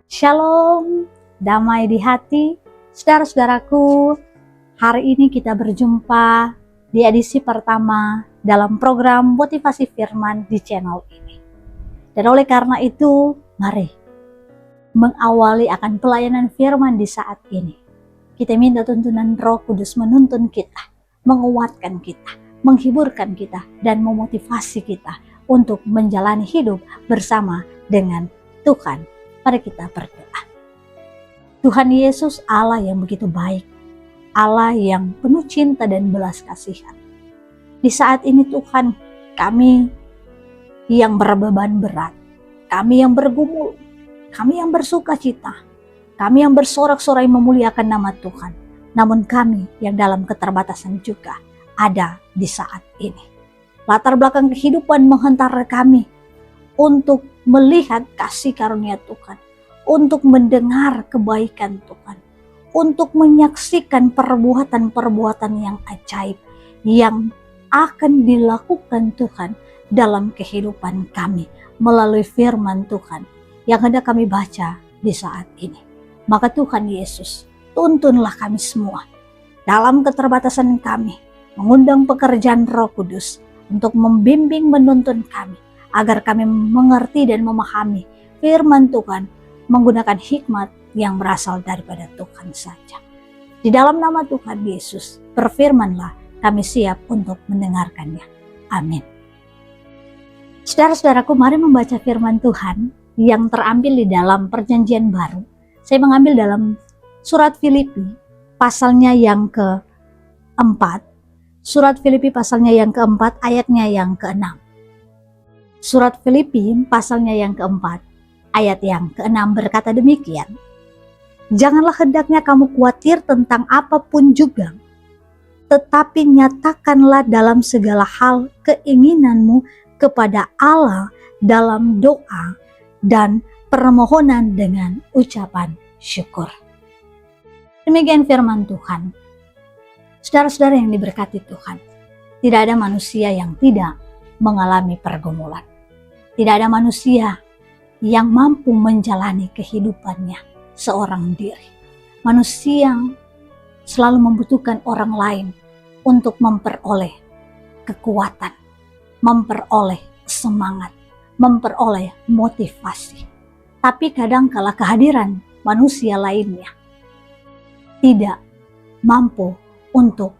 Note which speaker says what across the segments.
Speaker 1: Shalom, damai di hati, saudara-saudaraku. Hari ini kita berjumpa di edisi pertama dalam program Motivasi Firman di channel ini. Dan oleh karena itu, mari mengawali akan pelayanan firman di saat ini. Kita minta tuntunan Roh Kudus menuntun kita, menguatkan kita, menghiburkan kita, dan memotivasi kita untuk menjalani hidup bersama dengan Tuhan. Mari kita berdoa. Tuhan Yesus, Allah yang begitu baik, Allah yang penuh cinta dan belas kasihan. Di saat ini Tuhan, kami yang berbeban berat, kami yang bergumul, kami yang bersuka cita, kami yang bersorak-sorai memuliakan nama Tuhan. Namun kami yang dalam keterbatasan juga ada di saat ini. Latar belakang kehidupan menghantar kami untuk melihat kasih karunia Tuhan, untuk mendengar kebaikan Tuhan, untuk menyaksikan perbuatan-perbuatan yang ajaib yang akan dilakukan Tuhan dalam kehidupan kami melalui firman Tuhan yang hendak kami baca di saat ini. Maka Tuhan Yesus, tuntunlah kami semua dalam keterbatasan kami, mengundang pekerjaan Roh Kudus untuk membimbing menuntun kami, agar kami mengerti dan memahami firman Tuhan menggunakan hikmat yang berasal daripada Tuhan saja. Di dalam nama Tuhan Yesus, berfirmanlah, kami siap untuk mendengarkannya. Amin. Saudara-saudaraku, mari membaca firman Tuhan yang terambil di dalam Perjanjian Baru. Saya mengambil dalam surat Filipi, pasalnya yang ke-4. Surat Filipi pasalnya yang ke-4, ayatnya yang ke-6. Surat Filipi pasalnya yang ke-4 ayat yang ke-6 berkata demikian. Janganlah hendaknya kamu khawatir tentang apapun juga, tetapi nyatakanlah dalam segala hal keinginanmu kepada Allah dalam doa dan permohonan dengan ucapan syukur. Demikian firman Tuhan. Saudara-saudara yang diberkati Tuhan, tidak ada manusia yang tidak mengalami pergumulan. Tidak ada manusia yang mampu menjalani kehidupannya seorang diri. Manusia yang selalu membutuhkan orang lain untuk memperoleh kekuatan, memperoleh semangat, memperoleh motivasi. Tapi kadangkala kehadiran manusia lainnya tidak mampu untuk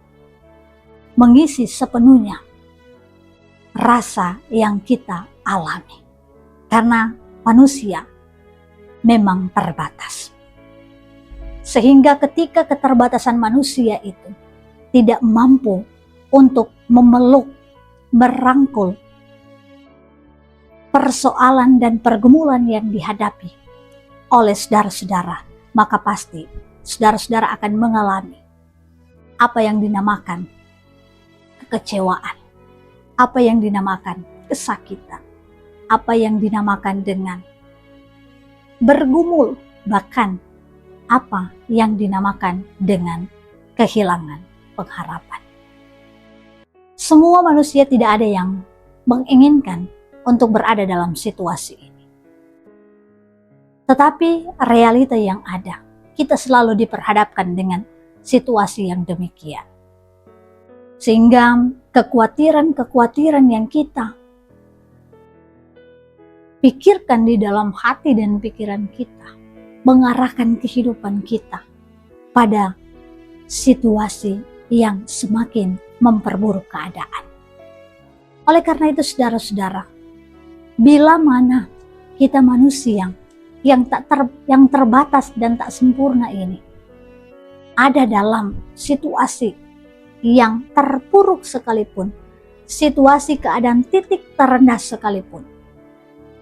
Speaker 1: mengisi sepenuhnya rasa yang kita alami. Karena manusia memang terbatas. Sehingga ketika keterbatasan manusia itu tidak mampu untuk memeluk, merangkul persoalan dan pergumulan yang dihadapi oleh saudara-saudara, maka pasti saudara-saudara akan mengalami apa yang dinamakan kekecewaan, apa yang dinamakan kesakitan, apa yang dinamakan dengan bergumul, bahkan apa yang dinamakan dengan kehilangan pengharapan. Semua manusia tidak ada yang menginginkan untuk berada dalam situasi ini. Tetapi realita yang ada, kita selalu diperhadapkan dengan situasi yang demikian. Sehingga kekhawatiran-kekhawatiran yang kita pikirkan di dalam hati dan pikiran kita mengarahkan kehidupan kita pada situasi yang semakin memperburuk keadaan. Oleh karena itu saudara-saudara, bila mana kita manusia yang terbatas dan tak sempurna ini ada dalam situasi yang terpuruk sekalipun, situasi keadaan titik terendah sekalipun,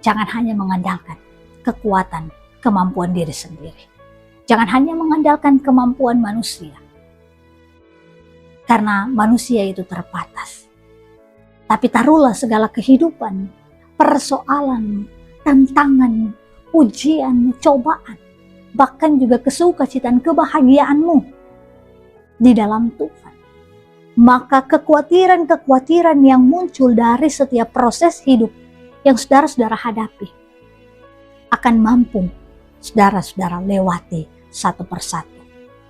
Speaker 1: jangan hanya mengandalkan kekuatan, kemampuan diri sendiri. Jangan hanya mengandalkan kemampuan manusia. Karena manusia itu terbatas. Tapi taruhlah segala kehidupan, persoalan, tantangan, ujian, cobaan, bahkan juga kesukacitaan, kebahagiaanmu di dalam Tuhan. Maka kekhawatiran-kekhawatiran yang muncul dari setiap proses hidup yang saudara-saudara hadapi akan mampu saudara-saudara lewati satu persatu.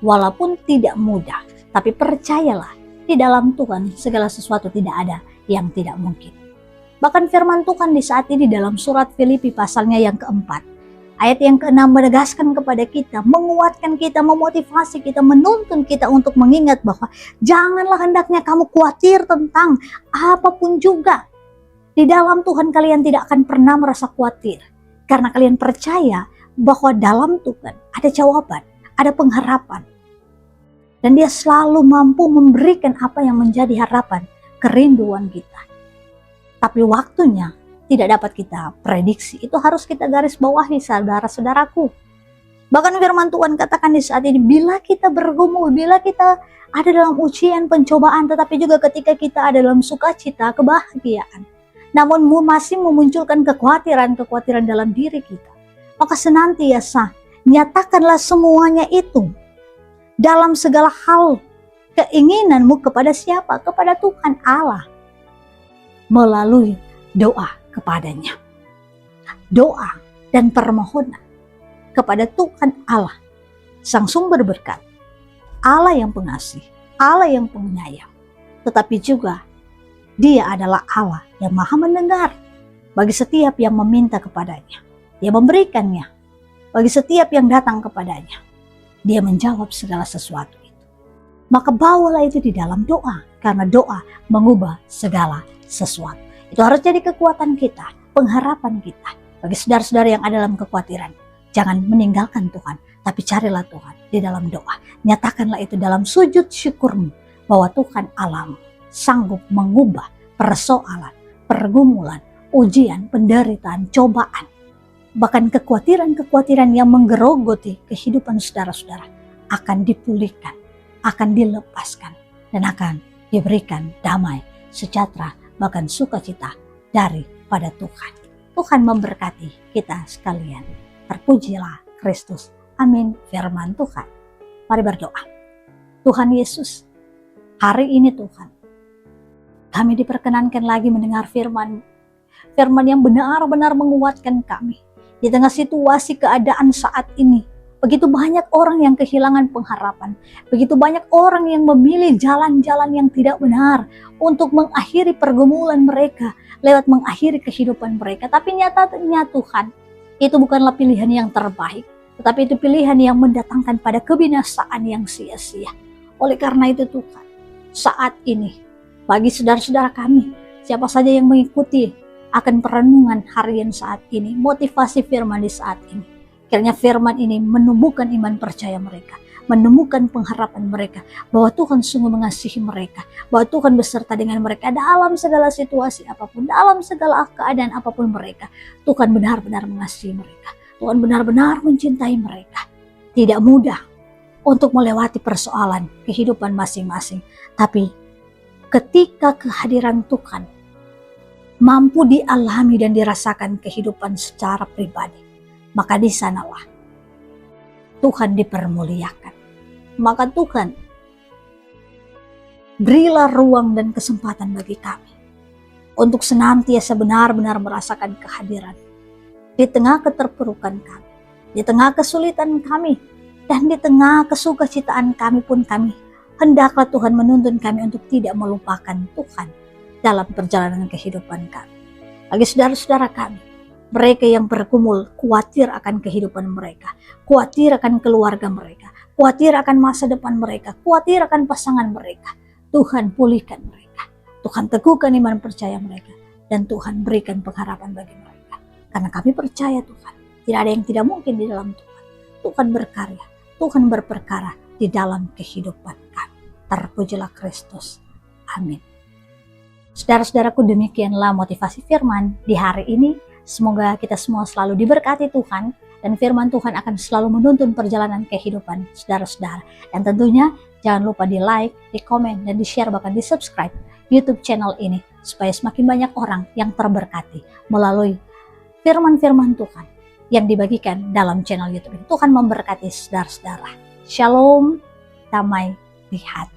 Speaker 1: Walaupun tidak mudah, tapi percayalah, di dalam Tuhan segala sesuatu tidak ada yang tidak mungkin. Bahkan firman Tuhan di saat ini dalam surat Filipi pasalnya yang keempat, ayat yang keenam menegaskan kepada kita, menguatkan kita, memotivasi kita, menuntun kita untuk mengingat bahwa janganlah hendaknya kamu khawatir tentang apapun juga. Di dalam Tuhan kalian tidak akan pernah merasa khawatir, karena kalian percaya bahwa dalam Tuhan ada jawaban, ada pengharapan. Dan Dia selalu mampu memberikan apa yang menjadi harapan, kerinduan kita. Tapi waktunya tidak dapat kita prediksi. Itu harus kita garis bawahi, saudara-saudaraku. Bahkan firman Tuhan katakan di saat ini, bila kita bergumul, bila kita ada dalam ujian, pencobaan, tetapi juga ketika kita ada dalam sukacita, kebahagiaan, namun masih memunculkan kekhawatiran dalam diri kita, maka senantiasa nyatakanlah semuanya itu dalam segala hal. Keinginanmu kepada siapa? Kepada Tuhan Allah, melalui doa kepadanya. Doa dan permohonan kepada Tuhan Allah, Sang Sumber berkat, Allah yang pengasih, Allah yang penyayang, tetapi juga Dia adalah Allah yang maha mendengar bagi setiap yang meminta kepadanya. Dia memberikannya bagi setiap yang datang kepadanya. Dia menjawab segala sesuatu itu. Maka bawalah itu di dalam doa, karena doa mengubah segala sesuatu. Itu harus jadi kekuatan kita, pengharapan kita. Bagi saudara-saudara yang ada dalam kekhawatiran, jangan meninggalkan Tuhan, tapi carilah Tuhan di dalam doa. Nyatakanlah itu dalam sujud syukurmu, bahwa Tuhan Allahmu sanggup mengubah persoalan, pergumulan, ujian, penderitaan, cobaan. Bahkan kekhawatiran-kekhawatiran yang menggerogoti kehidupan saudara-saudara akan dipulihkan, akan dilepaskan, dan akan diberikan damai, sejahtera, bahkan sukacita daripada Tuhan. Tuhan memberkati kita sekalian. Terpujilah Kristus. Amin. Firman Tuhan. Mari berdoa. Tuhan Yesus, hari ini Tuhan, kami diperkenankan lagi mendengar firman yang benar-benar menguatkan kami. Di tengah situasi keadaan saat ini, begitu banyak orang yang kehilangan pengharapan. Begitu banyak orang yang memilih jalan-jalan yang tidak benar untuk mengakhiri pergumulan mereka, lewat mengakhiri kehidupan mereka. Tapi nyatanya Tuhan, itu bukanlah pilihan yang terbaik, tetapi itu pilihan yang mendatangkan pada kebinasaan yang sia-sia. Oleh karena itu Tuhan, saat ini, bagi saudara-saudara kami, siapa saja yang mengikuti akan perenungan harian saat ini, motivasi firman di saat ini, kiranya firman ini menumbuhkan iman percaya mereka, menemukan pengharapan mereka, bahwa Tuhan sungguh mengasihi mereka, bahwa Tuhan beserta dengan mereka dalam segala situasi apapun, dalam segala keadaan apapun mereka. Tuhan benar-benar mengasihi mereka, Tuhan benar-benar mencintai mereka. Tidak mudah untuk melewati persoalan kehidupan masing-masing, tapi ketika kehadiran Tuhan mampu dialami dan dirasakan kehidupan secara pribadi, maka di sanalah Tuhan dipermuliakan. Maka Tuhan, berilah ruang dan kesempatan bagi kami untuk senantiasa benar-benar merasakan kehadiran di tengah keterpurukan kami, di tengah kesulitan kami, dan di tengah kesukacitaan kami pun kami. Hendaklah Tuhan menuntun kami untuk tidak melupakan Tuhan dalam perjalanan kehidupan kami. Bagi saudara-saudara kami, mereka yang bergumul, khawatir akan kehidupan mereka, khawatir akan keluarga mereka, khawatir akan masa depan mereka, khawatir akan pasangan mereka, Tuhan pulihkan mereka, Tuhan teguhkan iman percaya mereka, dan Tuhan berikan pengharapan bagi mereka. Karena kami percaya Tuhan, tidak ada yang tidak mungkin di dalam Tuhan. Tuhan berkarya, Tuhan berperkara di dalam kehidupan kami. Terpujilah Kristus. Amin. Saudara-saudaraku, demikianlah motivasi firman di hari ini. Semoga kita semua selalu diberkati Tuhan, dan firman Tuhan akan selalu menuntun perjalanan kehidupan saudara-saudara. Dan tentunya jangan lupa di like, di komen, dan di share, bahkan di subscribe YouTube channel ini, supaya semakin banyak orang yang terberkati melalui firman-firman Tuhan yang dibagikan dalam channel YouTube ini. Tuhan memberkati saudara-saudara. Shalom, damai di hati.